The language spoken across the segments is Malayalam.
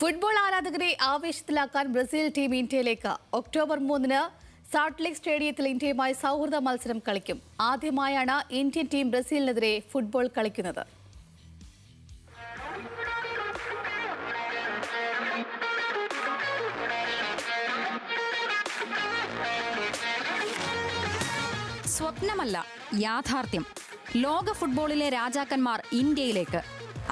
ഫുട്ബോൾ ആരാധകരെ ആവേശത്തിലാക്കാൻ ബ്രസീൽ ടീം ഇന്ത്യയിലേക്ക് ഒക്ടോബർ 3-ന് സാൾട്ട് ലേക്ക് സ്റ്റേഡിയത്തിൽ ഇന്ത്യയുമായി സൗഹൃദ മത്സരം കളിക്കും. ആദ്യമായാണ് ഇന്ത്യൻ ടീം ബ്രസീലിനെതിരെ ഫുട്ബോൾ കളിക്കുന്നത്. സ്വപ്നമല്ല, യാഥാർത്ഥ്യം. ലോക ഫുട്ബോളിലെ രാജാക്കന്മാർ ഇന്ത്യയിലേക്ക്.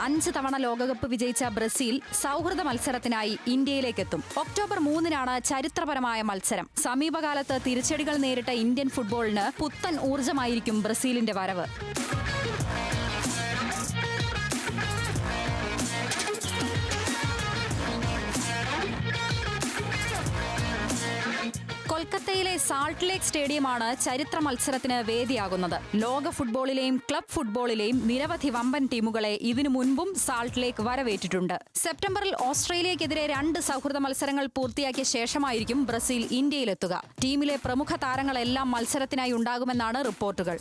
5 തവണ ലോകകപ്പ് വിജയിച്ച ബ്രസീൽ സൗഹൃദ മത്സരത്തിനായി ഇന്ത്യയിലേക്കെത്തും. ഒക്ടോബർ 3-നാണ് ചരിത്രപരമായ മത്സരം. സമീപകാലത്ത് തിരിച്ചടികൾ നേരിട്ട ഇന്ത്യൻ ഫുട്ബോളിന് പുത്തൻ ഊർജമായിരിക്കും ബ്രസീലിന്റെ വരവ്. കൊൽക്കത്തയിലെ സാൾട്ട് ലേക്ക് സ്റ്റേഡിയമാണ് ചരിത്ര മത്സരത്തിന് വേദിയാകുന്നത്. ലോക ഫുട്ബോളിലെയും ക്ലബ് ഫുട്ബോളിലെയും നിരവധി വമ്പൻ ടീമുകളെ ഇതിനു മുൻപും സാൾട്ട് ലേക്ക് വരവേറ്റിട്ടുണ്ട്. സെപ്റ്റംബറിൽ ഓസ്ട്രേലിയക്കെതിരെ 2 സൗഹൃദ മത്സരങ്ങൾ പൂർത്തിയാക്കിയ ശേഷമായിരിക്കും ബ്രസീൽ ഇന്ത്യയിലെത്തുക. ടീമിലെ പ്രമുഖ താരങ്ങളെല്ലാം മത്സരത്തിനായി ഉണ്ടാകുമെന്നാണ് റിപ്പോർട്ടുകൾ.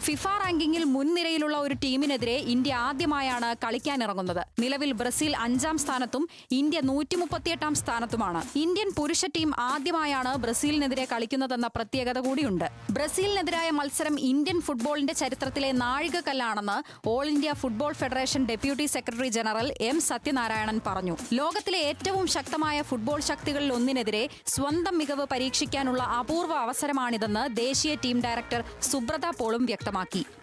ഫിഫ റാങ്കിങ്ങിൽ മുൻനിരയിലുള്ള ഒരു ടീമിനെതിരെ ഇന്ത്യ ആദ്യമായാണ് കളിക്കാനിറങ്ങുന്നത്. നിലവിൽ ബ്രസീൽ 5-ാം സ്ഥാനത്തും ഇന്ത്യ 138-ാം സ്ഥാനത്തുമാണ്. ഇന്ത്യൻ പുരുഷ ടീം ആദ്യമായാണ് ബ്രസീലിനെതിരെ കളിക്കുന്നതെന്ന പ്രത്യേകത കൂടിയുണ്ട്. ബ്രസീലിനെതിരായ മത്സരം ഇന്ത്യൻ ഫുട്ബോളിന്റെ ചരിത്രത്തിലെ നാഴികക്കല്ലാണെന്ന് all India football federation deputy secretary general M Sathyanarayanan പറഞ്ഞു. ലോകത്തിലെ ഏറ്റവും ശക്തമായ ഫുട്ബോൾ ശക്തികളിൽ ഒന്നിനെതിരെ സ്വന്തം മികവ് പരീക്ഷിക്കാനുള്ള അപൂർവ അവസരമാണിതെന്ന് ദേശീയ ടീം ഡയറക്ടർ സുബ്രത പോളും വ്യക്തമാക്കി.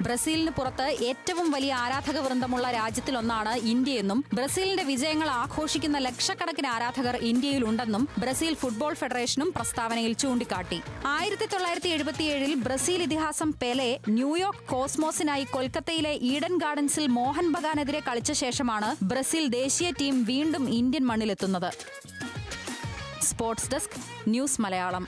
ബ്രസീലിന് പുറത്ത് ഏറ്റവും വലിയ ആരാധക വൃന്ദമുള്ള രാജ്യത്തിലൊന്നാണ് ഇന്ത്യയെന്നും ബ്രസീലിന്റെ വിജയങ്ങൾ ആഘോഷിക്കുന്ന ലക്ഷക്കണക്കിന് ആരാധകർ ഇന്ത്യയിലുണ്ടെന്നും ബ്രസീൽ ഫുട്ബോൾ ഫെഡറേഷനും പ്രസ്താവനയിൽ ചൂണ്ടിക്കാട്ടി. 1977-ൽ ബ്രസീൽ ഇതിഹാസം പെലെ ന്യൂയോർക്ക് കോസ്മോസിനായി കൊൽക്കത്തയിലെ ഈഡൻ ഗാർഡൻസിൽ മോഹൻ ബഗാനെതിരെ കളിച്ച ശേഷമാണ് ബ്രസീൽ ദേശീയ ടീം വീണ്ടും ഇന്ത്യൻ മണ്ണിലെത്തുന്നത്. Sports desk, news Malayalam.